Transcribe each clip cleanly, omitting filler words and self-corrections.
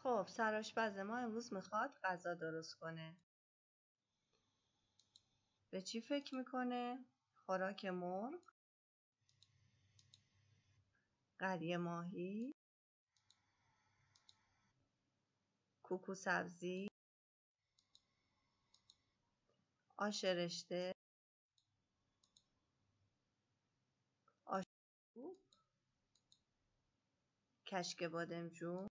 خب سرآشپز ما امروز میخواد غذا درست کنه. به چی فکر میکنه؟ خوراک مرغ، قلی ماهی، کوکو سبزی، آش رشته، آش خوب، کشک بادمجون،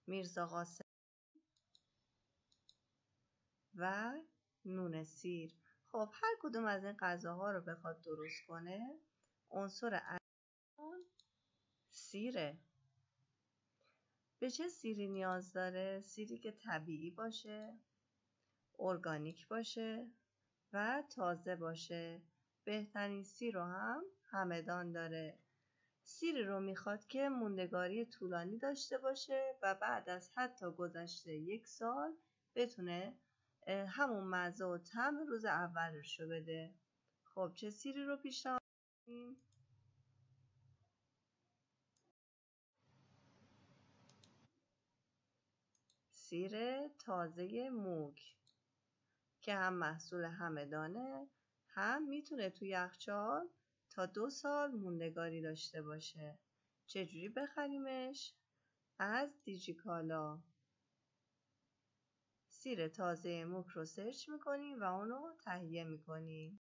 میرزا قاسم و نون سیر. خب هر کدوم از این غذاها رو بخواد درست کنه، عنصر اصلی سیره. به چه سیری نیاز داره؟ سیری که طبیعی باشه، ارگانیک باشه و تازه باشه. بهترین سیر رو هم همدان داره. سیری رو میخواد که موندگاری طولانی داشته باشه و بعد از حتی گذشته 1 سال بتونه همون مزه و طعم روز اولش رو بده. خب چه سیری رو پیشنهاد می‌کنیم؟ سیر تازه موگ که هم محصول همدانه، هم میتونه تو یخچال تا 2 سال موندگاری داشته باشه. چجوری بخریمش؟ از دیجیکالا. سیر تازه موگ رو سرچ میکنیم و اونو تهیه میکنیم.